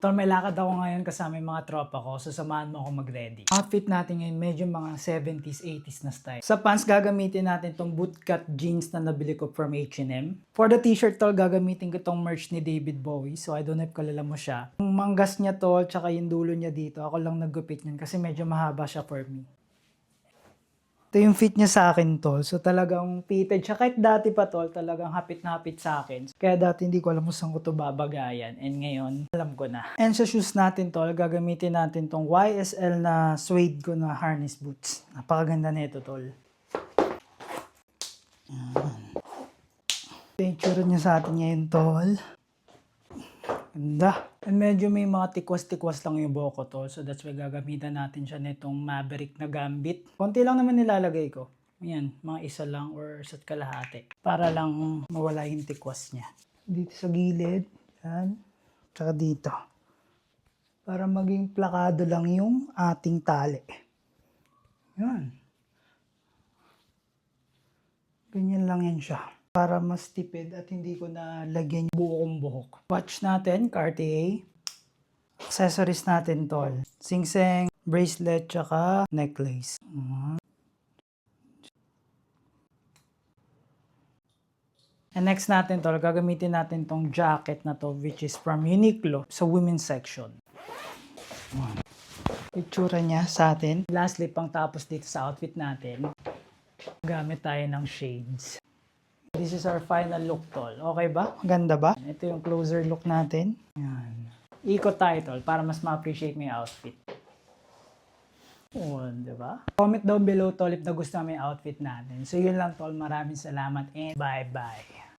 Tol, may lakad ako ngayon kasama yung mga tropa ko, so samahan mo ako mag-ready. Outfit natin ngayon, medyo mga 70s, 80s na style. Sa pants, gagamitin natin tong bootcut jeans na nabili ko from H&M. For the t-shirt, tol, gagamitin ko tong merch ni David Bowie, so I don't know if kalala mo siya. Yung manggas niya, tol, tsaka yung dulo niya dito, ako lang naggupit niyan kasi medyo mahaba siya for me. Ito yung fit niya sa akin, tol. So talagang fitted siya. Kahit dati pa, tol, talagang hapit na hapit sa akin. Kaya dati hindi ko alam kung saan ko ito babagayan. And ngayon, alam ko na. And sa shoes natin, tol, gagamitin natin tong YSL na suede ko na harness boots. Napakaganda na ito, tol. Picture niya sa atin ngayon, tol. Ganda. And medyo may mga tikwas-tikwas lang yung buhok ko, tol. So that's why gagamitan natin siya nitong Maverick na gambit. Konti lang naman nilalagay ko. Ayan, mga isa lang or isa't kalahati. Para lang mawala yung tikwas niya. Dito sa gilid. Yan. Tsaka dito. Para maging plakado lang yung ating tali. Yan. Ganyan lang yan siya. Para mas tipid at hindi ko na lagyan yung buo kong buhok. Watch natin, Cartier. Accessories natin, tol. Singseng, bracelet, tsaka necklace. And next natin, tol, gagamitin natin tong jacket na to, which is from Uniqlo sa women's section. Itsura niya sa atin. Lastly, pang tapos dito sa outfit natin, gamit tayo ng shades. This is our final look, tol. Okay ba? Ganda ba? Ito yung closer look natin. Yan. Ikot tayo, tol, para mas ma-appreciate mo yung outfit. Oo, diba? Comment down below, tol, if nagustuhan mo yung outfit natin. So, yun lang, tol. Maraming salamat and bye-bye.